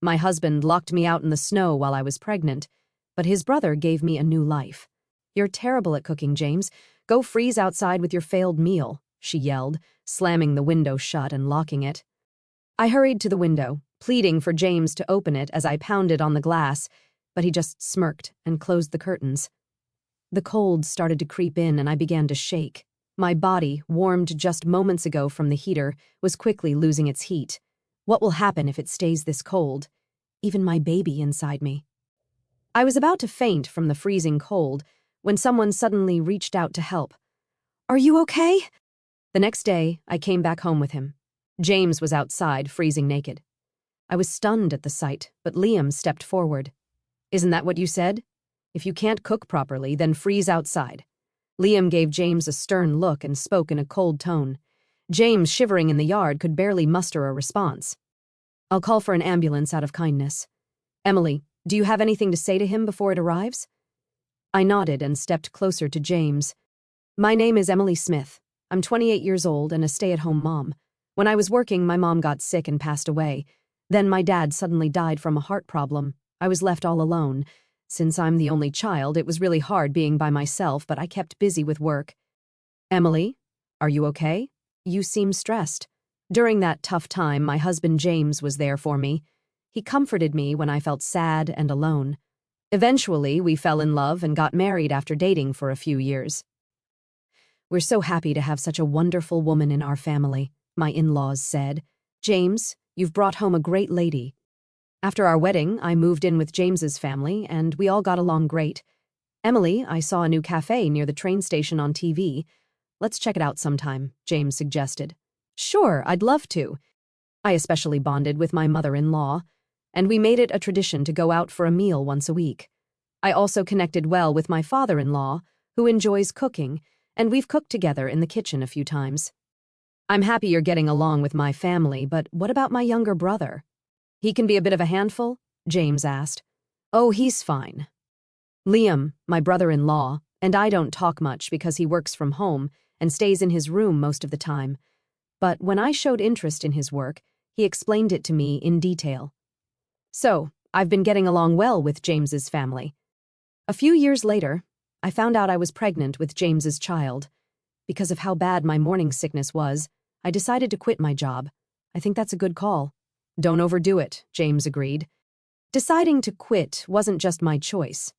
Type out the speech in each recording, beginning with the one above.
My husband locked me out in the snow while I was pregnant, but his brother gave me a new life. You're terrible at cooking, James. Go freeze outside with your failed meal, she yelled, slamming the window shut and locking it. I hurried to the window, pleading for James to open it as I pounded on the glass, but he just smirked and closed the curtains. The cold started to creep in and I began to shake. My body, warmed just moments ago from the heater, was quickly losing its heat. What will happen if it stays this cold? Even my baby inside me. I was about to faint from the freezing cold when someone suddenly reached out to help. "Are you okay?" The next day, I came back home with him. James was outside, freezing naked. I was stunned at the sight, but Liam stepped forward. "Isn't that what you said? If you can't cook properly, then freeze outside." Liam gave James a stern look and spoke in a cold tone. James, shivering in the yard, could barely muster a response. "I'll call for an ambulance out of kindness. Emily, do you have anything to say to him before it arrives?" I nodded and stepped closer to James. "My name is Emily Smith. I'm 28 years old and a stay-at-home mom. When I was working, my mom got sick and passed away. Then my dad suddenly died from a heart problem. I was left all alone. Since I'm the only child, it was really hard being by myself, but I kept busy with work." "Emily, are you okay? You seem stressed." During that tough time, my husband James was there for me. He comforted me when I felt sad and alone. Eventually, we fell in love and got married after dating for a few years. "We're so happy to have such a wonderful woman in our family," my in-laws said. "James, you've brought home a great lady." After our wedding, I moved in with James's family, and we all got along great. "Emily, I saw a new cafe near the train station on TV. Let's check it out sometime," James suggested. "Sure, I'd love to." I especially bonded with my mother-in-law, and we made it a tradition to go out for a meal once a week. I also connected well with my father-in-law, who enjoys cooking, and we've cooked together in the kitchen a few times. "I'm happy you're getting along with my family, but what about my younger brother? He can be a bit of a handful?" James asked. "Oh, he's fine. Liam, my brother-in-law, and I don't talk much because he works from home and stays in his room most of the time. But when I showed interest in his work, he explained it to me in detail. So, I've been getting along well with James's family. A few years later, I found out I was pregnant with James's child. Because of how bad my morning sickness was, I decided to quit my job. I think that's a good call." "Don't overdo it," James agreed. Deciding to quit wasn't just my choice.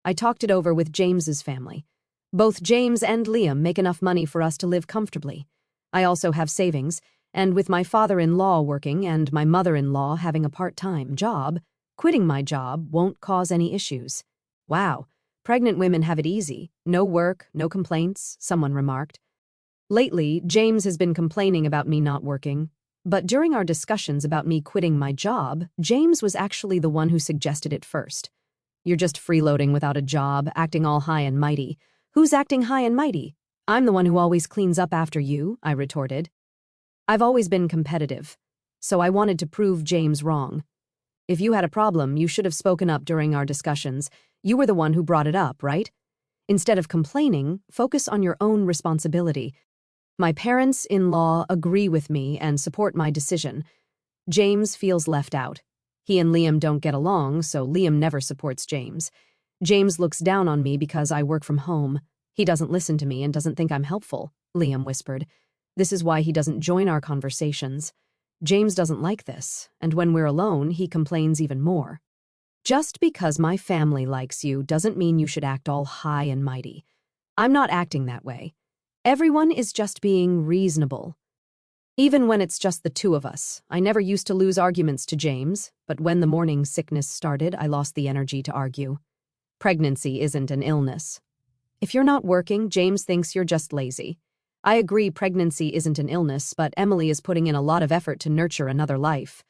I talked it over with James's family. Both James and Liam make enough money for us to live comfortably. I also have savings, and with my father-in-law working and my mother-in-law having a part-time job, quitting my job won't cause any issues. "Wow, pregnant women have it easy. No work, no complaints," someone remarked. Lately, James has been complaining about me not working. But during our discussions about me quitting my job, James was actually the one who suggested it first. "You're just freeloading without a job, acting all high and mighty." "Who's acting high and mighty? I'm the one who always cleans up after you," I retorted. I've always been competitive, so I wanted to prove James wrong. "If you had a problem, you should have spoken up during our discussions. You were the one who brought it up, right? Instead of complaining, focus on your own responsibility." My parents-in-law agree with me and support my decision. James feels left out. He and Liam don't get along, so Liam never supports James. James looks down on me because I work from home. He doesn't listen to me and doesn't think I'm helpful, Liam whispered. This is why he doesn't join our conversations. James doesn't like this, and when we're alone, he complains even more. "Just because my family likes you doesn't mean you should act all high and mighty. I'm not acting that way. Everyone is just being reasonable." Even when it's just the two of us, I never used to lose arguments to James, but when the morning sickness started, I lost the energy to argue. Pregnancy isn't an illness. "If you're not working, James thinks you're just lazy." I agree pregnancy isn't an illness, but Emily is putting in a lot of effort to nurture another life.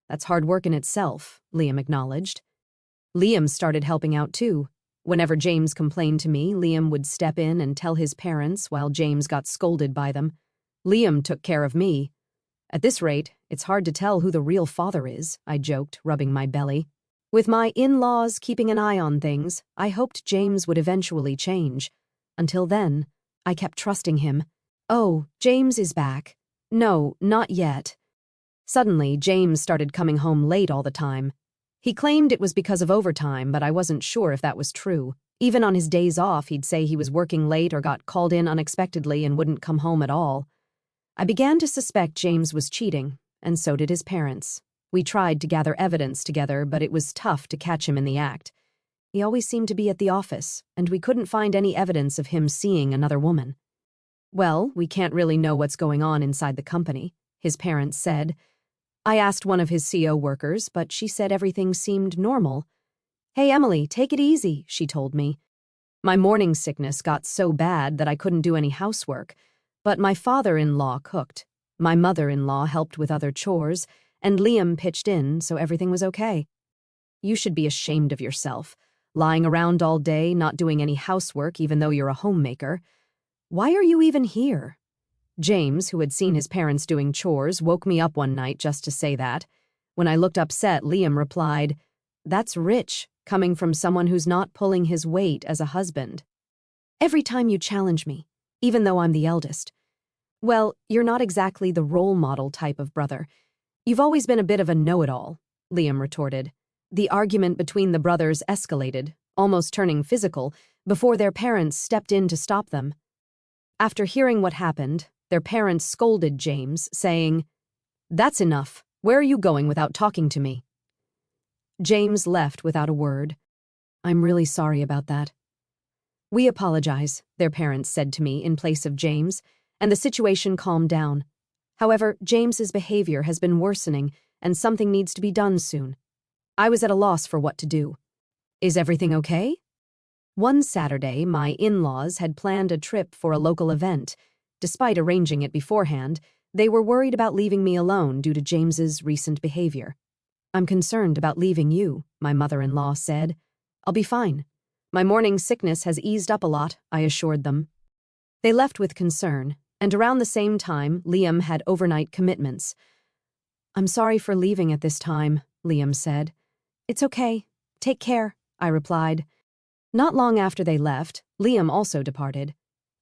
"That's hard work in itself," Liam acknowledged. Liam started helping out too. Whenever James complained to me, Liam would step in and tell his parents while James got scolded by them. Liam took care of me. "At this rate, it's hard to tell who the real father is," I joked, rubbing my belly. With my in-laws keeping an eye on things, I hoped James would eventually change. Until then, I kept trusting him. "Oh, James is back." "No, not yet." Suddenly, James started coming home late all the time. He claimed it was because of overtime, but I wasn't sure if that was true. Even on his days off, he'd say he was working late or got called in unexpectedly and wouldn't come home at all. I began to suspect James was cheating, and so did his parents. We tried to gather evidence together, but it was tough to catch him in the act. He always seemed to be at the office, and we couldn't find any evidence of him seeing another woman. Well, we can't really know what's going on inside the company, his parents said. I asked one of his CO workers, but she said everything seemed normal. Hey, Emily, take it easy, she told me. My morning sickness got so bad that I couldn't do any housework, but my father-in-law cooked. My mother-in-law helped with other chores, and Liam pitched in, so everything was okay. You should be ashamed of yourself, lying around all day, not doing any housework even though you're a homemaker. Why are you even here? James, who had seen his parents doing chores, woke me up one night just to say that. When I looked upset, Liam replied, "That's rich, coming from someone who's not pulling his weight as a husband. Every time you challenge me, even though I'm the eldest. Well, you're not exactly the role model type of brother. You've always been a bit of a know-it-all," Liam retorted. The argument between the brothers escalated, almost turning physical, before their parents stepped in to stop them. After hearing what happened, their parents scolded James, saying, "That's enough. Where are you going without talking to me?" James left without a word. "I'm really sorry about that." "We apologize," their parents said to me in place of James, and the situation calmed down. However, James's behavior has been worsening, and something needs to be done soon. I was at a loss for what to do. "Is everything okay?" One Saturday, my in-laws had planned a trip for a local event. Despite arranging it beforehand, they were worried about leaving me alone due to James's recent behavior. "I'm concerned about leaving you," my mother-in-law said. "I'll be fine. My morning sickness has eased up a lot," I assured them. They left with concern, and around the same time, Liam had overnight commitments. "I'm sorry for leaving at this time," Liam said. "It's okay. Take care," I replied. Not long after they left, Liam also departed.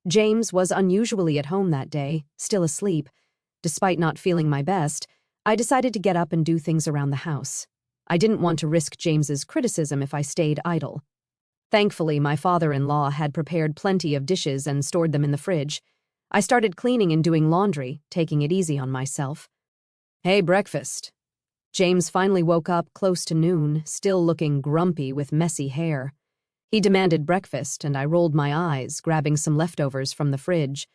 James was unusually at home that day, still asleep. Despite not feeling my best, I decided to get up and do things around the house. I didn't want to risk James's criticism if I stayed idle. Thankfully, my father-in-law had prepared plenty of dishes and stored them in the fridge. I started cleaning and doing laundry, taking it easy on myself. "Hey, breakfast." James finally woke up close to noon, still looking grumpy with messy hair. He demanded breakfast, and I rolled my eyes, grabbing some leftovers from the fridge.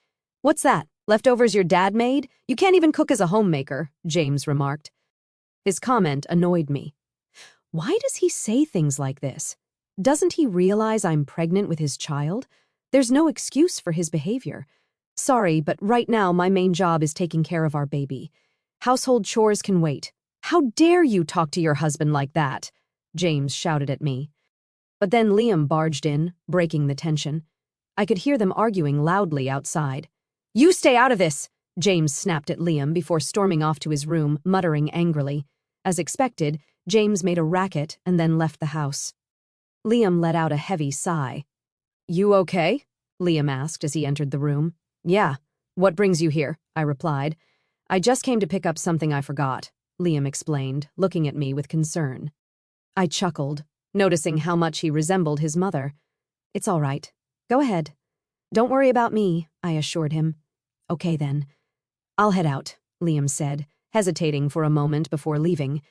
"What's that? Leftovers your dad made? You can't even cook as a homemaker," James remarked. His comment annoyed me. Why does he say things like this? Doesn't he realize I'm pregnant with his child? There's no excuse for his behavior. "Sorry, but right now my main job is taking care of our baby. Household chores can wait." "How dare you talk to your husband like that?" James shouted at me. But then Liam barged in, breaking the tension. I could hear them arguing loudly outside. "You stay out of this!" James snapped at Liam before storming off to his room, muttering angrily. As expected, James made a racket and then left the house. Liam let out a heavy sigh. "You okay?" Liam asked as he entered the room. "Yeah. What brings you here?" I replied. "I just came to pick up something I forgot," Liam explained, looking at me with concern. I chuckled, noticing how much he resembled his mother. "It's all right. Go ahead. Don't worry about me," I assured him. "Okay then. I'll head out," Liam said, hesitating for a moment before leaving.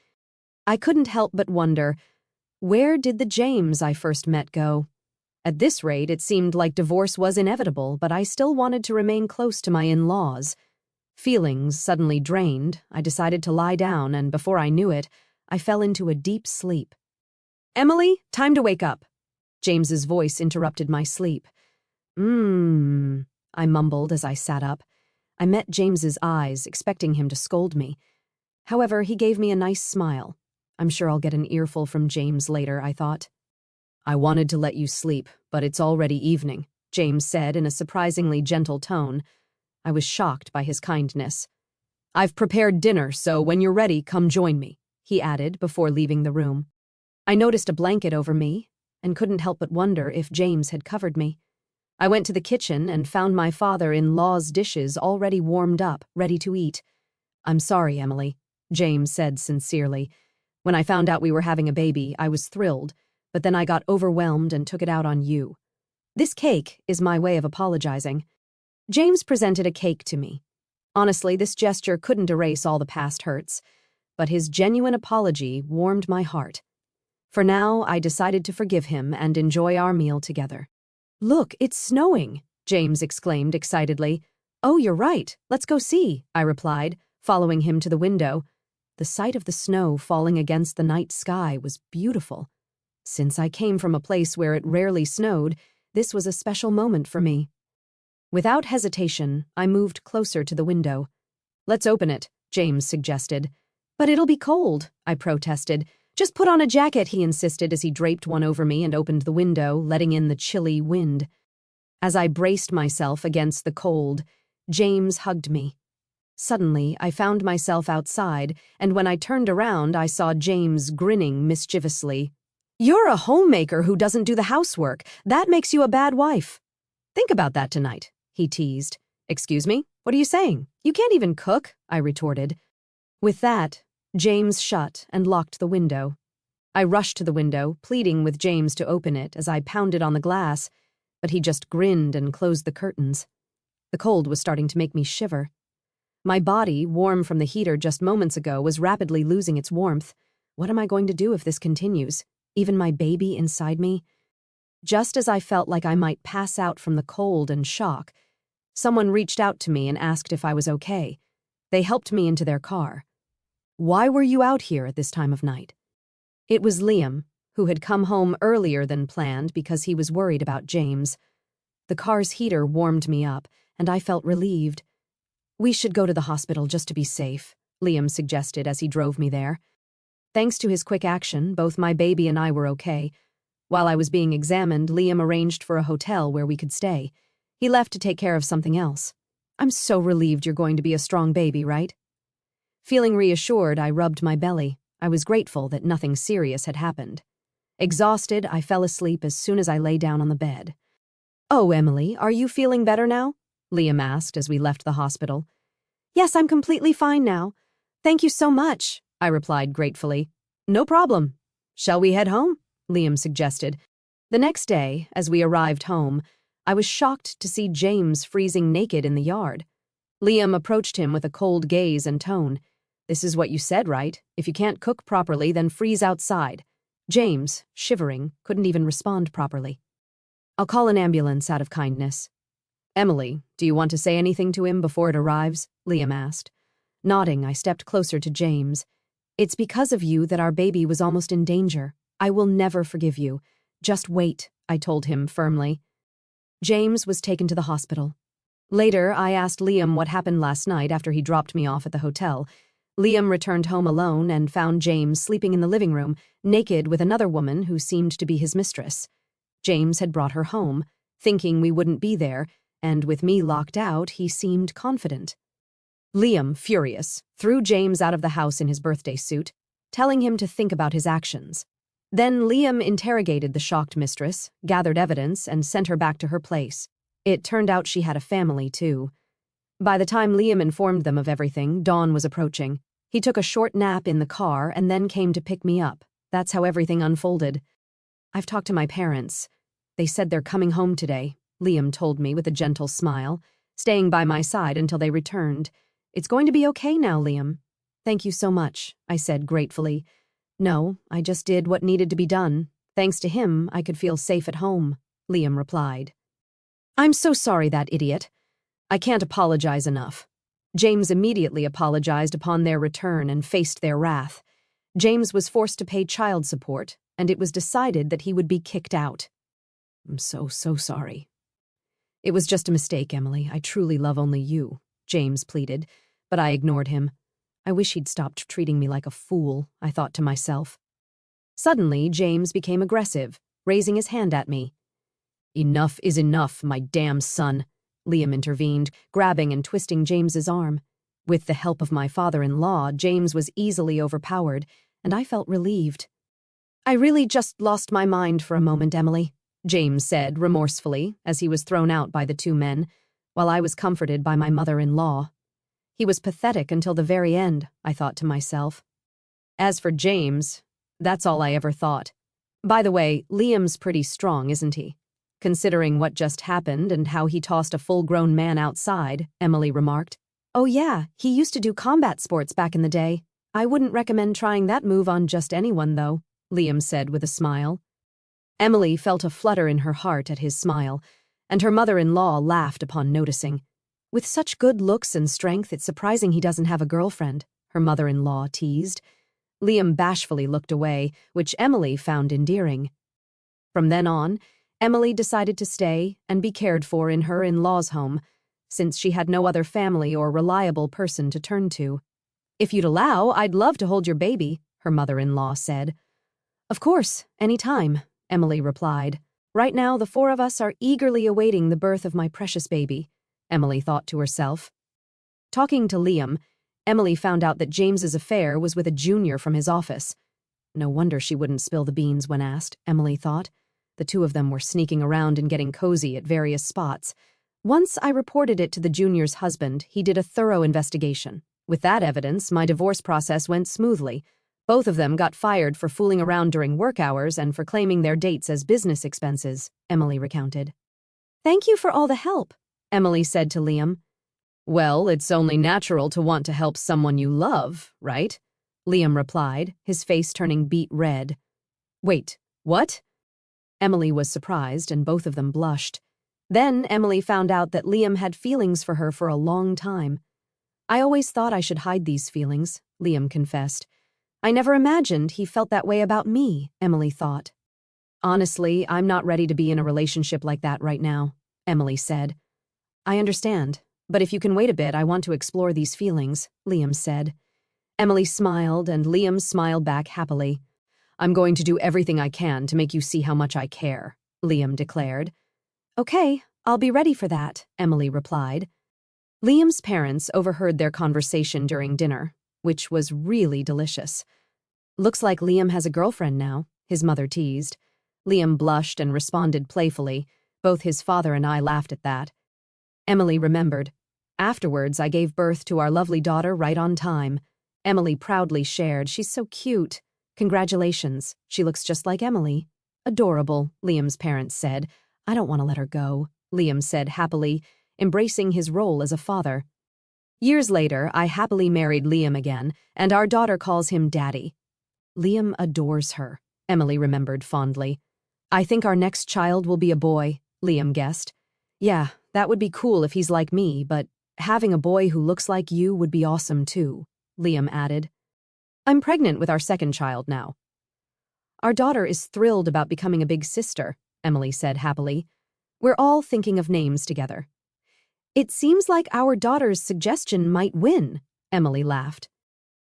I couldn't help but wonder, where did the James I first met go? At this rate, it seemed like divorce was inevitable, but I still wanted to remain close to my in-laws. Feelings suddenly drained, I decided to lie down, and before I knew it, I fell into a deep sleep. "Emily, time to wake up." James's voice interrupted my sleep. I mumbled as I sat up. I met James's eyes, expecting him to scold me. However, he gave me a nice smile. I'm sure I'll get an earful from James later, I thought. "I wanted to let you sleep, but it's already evening," James said in a surprisingly gentle tone. I was shocked by his kindness. "I've prepared dinner, so when you're ready, come join me," he added before leaving the room. I noticed a blanket over me and couldn't help but wonder if James had covered me. I went to the kitchen and found my father-in-law's dishes already warmed up, ready to eat. "I'm sorry, Emily," James said sincerely. When I found out we were having a baby, I was thrilled, but then I got overwhelmed and took it out on you. This cake is my way of apologizing. James presented a cake to me. Honestly, this gesture couldn't erase all the past hurts, but his genuine apology warmed my heart. For now, I decided to forgive him and enjoy our meal together. "Look, it's snowing," James exclaimed excitedly. "Oh, you're right. Let's go see," I replied, following him to the window. The sight of the snow falling against the night sky was beautiful. Since I came from a place where it rarely snowed, this was a special moment for me. Without hesitation, I moved closer to the window. "Let's open it," James suggested. "But it'll be cold," I protested. "Just put on a jacket," he insisted as he draped one over me and opened the window, letting in the chilly wind. As I braced myself against the cold, James hugged me. Suddenly, I found myself outside, and when I turned around, I saw James grinning mischievously. "You're a homemaker who doesn't do the housework. That makes you a bad wife." "Think about that tonight," he teased. "Excuse me? What are you saying? You can't even cook," I retorted. With that, James shut and locked the window. I rushed to the window, pleading with James to open it as I pounded on the glass, but he just grinned and closed the curtains. The cold was starting to make me shiver. My body, warm from the heater just moments ago, was rapidly losing its warmth. What am I going to do if this continues? Even my baby inside me? Just as I felt like I might pass out from the cold and shock, someone reached out to me and asked if I was okay. They helped me into their car. "Why were you out here at this time of night?" It was Liam, who had come home earlier than planned because he was worried about James. The car's heater warmed me up, and I felt relieved. "We should go to the hospital just to be safe," Liam suggested as he drove me there. Thanks to his quick action, both my baby and I were okay. While I was being examined, Liam arranged for a hotel where we could stay. He left to take care of something else. "I'm so relieved you're going to be a strong baby, right?" Feeling reassured, I rubbed my belly. I was grateful that nothing serious had happened. Exhausted, I fell asleep as soon as I lay down on the bed. "Oh, Emily, are you feeling better now?" Liam asked as we left the hospital. "Yes, I'm completely fine now. Thank you so much," I replied gratefully. "No problem. Shall we head home?" Liam suggested. The next day, as we arrived home, I was shocked to see James freezing naked in the yard. Liam approached him with a cold gaze and tone. "This is what you said, right? If you can't cook properly, then freeze outside." James, shivering, couldn't even respond properly. "I'll call an ambulance out of kindness." "Emily, do you want to say anything to him before it arrives?" Liam asked. Nodding, I stepped closer to James. "It's because of you that our baby was almost in danger. I will never forgive you. Just wait," I told him firmly. James was taken to the hospital. Later, I asked Liam what happened last night after he dropped me off at the hotel. Liam returned home alone and found James sleeping in the living room, naked with another woman who seemed to be his mistress. James had brought her home, thinking we wouldn't be there, and with me locked out, he seemed confident. Liam, furious, threw James out of the house in his birthday suit, telling him to think about his actions. Then Liam interrogated the shocked mistress, gathered evidence, and sent her back to her place. It turned out she had a family, too. By the time Liam informed them of everything, dawn was approaching. He took a short nap in the car and then came to pick me up. That's how everything unfolded. "I've talked to my parents. They said they're coming home today," Liam told me with a gentle smile, staying by my side until they returned. "It's going to be okay now, Liam." "Thank you so much," I said gratefully. "No, I just did what needed to be done. Thanks to him, I could feel safe at home," Liam replied. "I'm so sorry, that idiot. I can't apologize enough." James immediately apologized upon their return and faced their wrath. James was forced to pay child support, and it was decided that he would be kicked out. "I'm so sorry." "It was just a mistake, Emily. I truly love only you," James pleaded, but I ignored him. I wish he'd stopped treating me like a fool, I thought to myself. Suddenly, James became aggressive, raising his hand at me. "Enough is enough, my damn son," Liam intervened, grabbing and twisting James's arm. With the help of my father-in-law, James was easily overpowered, and I felt relieved. "I really just lost my mind for a moment, Emily," James said remorsefully as he was thrown out by the two men, while I was comforted by my mother-in-law. He was pathetic until the very end, I thought to myself. As for James, that's all I ever thought. By the way, Liam's pretty strong, isn't he? Considering what just happened and how he tossed a full-grown man outside, Emily remarked. Oh yeah, he used to do combat sports back in the day. I wouldn't recommend trying that move on just anyone, though, Liam said with a smile. Emily felt a flutter in her heart at his smile, and her mother-in-law laughed upon noticing. With such good looks and strength, it's surprising he doesn't have a girlfriend, her mother-in-law teased. Liam bashfully looked away, which Emily found endearing. From then on, Emily decided to stay and be cared for in her in-law's home, since she had no other family or reliable person to turn to. If you'd allow, I'd love to hold your baby, her mother-in-law said. Of course, any time, Emily replied. Right now, the four of us are eagerly awaiting the birth of my precious baby, Emily thought to herself. Talking to Liam, Emily found out that James's affair was with a junior from his office. No wonder she wouldn't spill the beans when asked, Emily thought. The two of them were sneaking around and getting cozy at various spots. Once I reported it to the junior's husband, he did a thorough investigation. With that evidence, my divorce process went smoothly. Both of them got fired for fooling around during work hours and for claiming their dates as business expenses, Emily recounted. Thank you for all the help, Emily said to Liam. Well, it's only natural to want to help someone you love, right? Liam replied, his face turning beet red. Wait, what? Emily was surprised, and both of them blushed. Then Emily found out that Liam had feelings for her for a long time. I always thought I should hide these feelings, Liam confessed. I never imagined he felt that way about me, Emily thought. Honestly, I'm not ready to be in a relationship like that right now, Emily said. I understand, but if you can wait a bit, I want to explore these feelings, Liam said. Emily smiled, and Liam smiled back happily. I'm going to do everything I can to make you see how much I care, Liam declared. Okay, I'll be ready for that, Emily replied. Liam's parents overheard their conversation during dinner, which was really delicious. Looks like Liam has a girlfriend now, his mother teased. Liam blushed and responded playfully. Both his father and I laughed at that. Emily remembered. Afterwards, I gave birth to our lovely daughter right on time. Emily proudly shared, she's so cute. Congratulations, she looks just like Emily. Adorable, Liam's parents said. I don't want to let her go, Liam said happily, embracing his role as a father. Years later, I happily married Liam again, and our daughter calls him Daddy. Liam adores her, Emily remembered fondly. I think our next child will be a boy, Liam guessed. Yeah, that would be cool if he's like me, but having a boy who looks like you would be awesome too, Liam added. I'm pregnant with our second child now. Our daughter is thrilled about becoming a big sister, Emily said happily. We're all thinking of names together. It seems like our daughter's suggestion might win, Emily laughed.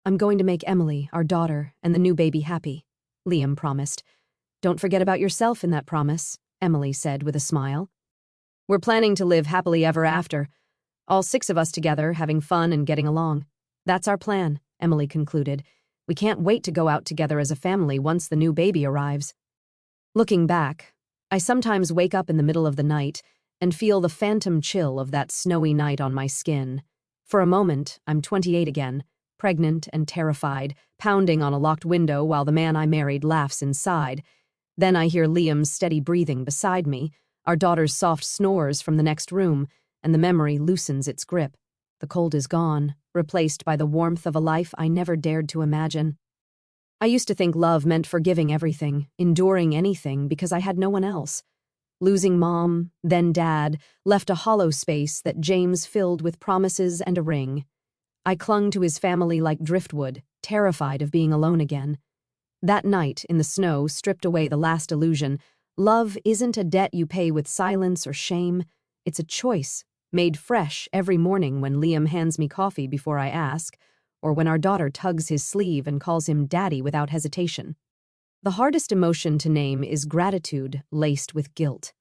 I'm going to make Emily, our daughter, and the new baby happy, Liam promised. Don't forget about yourself in that promise, Emily said with a smile. We're planning to live happily ever after, all 6 of us together, having fun and getting along. That's our plan, Emily concluded. We can't wait to go out together as a family once the new baby arrives. Looking back, I sometimes wake up in the middle of the night and feel the phantom chill of that snowy night on my skin. For a moment, I'm 28 again, pregnant and terrified, pounding on a locked window while the man I married laughs inside. Then I hear Liam's steady breathing beside me, our daughter's soft snores from the next room, and the memory loosens its grip. The cold is gone, replaced by the warmth of a life I never dared to imagine. I used to think love meant forgiving everything, enduring anything, because I had no one else. Losing Mom, then Dad, left a hollow space that James filled with promises and a ring. I clung to his family like driftwood, terrified of being alone again. That night, in the snow, stripped away the last illusion. Love isn't a debt you pay with silence or shame. It's a choice, made fresh every morning when Liam hands me coffee before I ask, or when our daughter tugs his sleeve and calls him Daddy without hesitation. The hardest emotion to name is gratitude laced with guilt.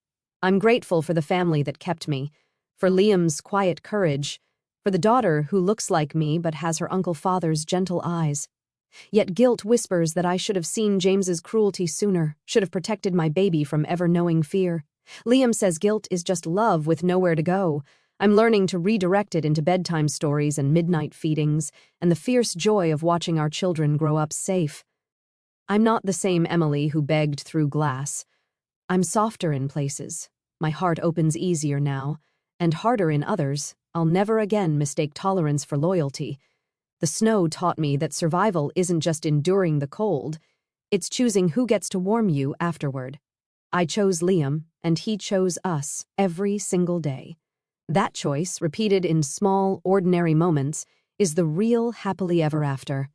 I'm grateful for the family that kept me, for Liam's quiet courage, for the daughter who looks like me but has her Uncle Father's gentle eyes. Yet guilt whispers that I should have seen James's cruelty sooner, should have protected my baby from ever knowing fear. Liam says guilt is just love with nowhere to go. I'm learning to redirect it into bedtime stories and midnight feedings, and the fierce joy of watching our children grow up safe. I'm not the same Emily who begged through glass. I'm softer in places. My heart opens easier now, and harder in others. I'll never again mistake tolerance for loyalty. The snow taught me that survival isn't just enduring the cold, it's choosing who gets to warm you afterward. I chose Liam, and he chose us every single day. That choice, repeated in small, ordinary moments, is the real happily ever after.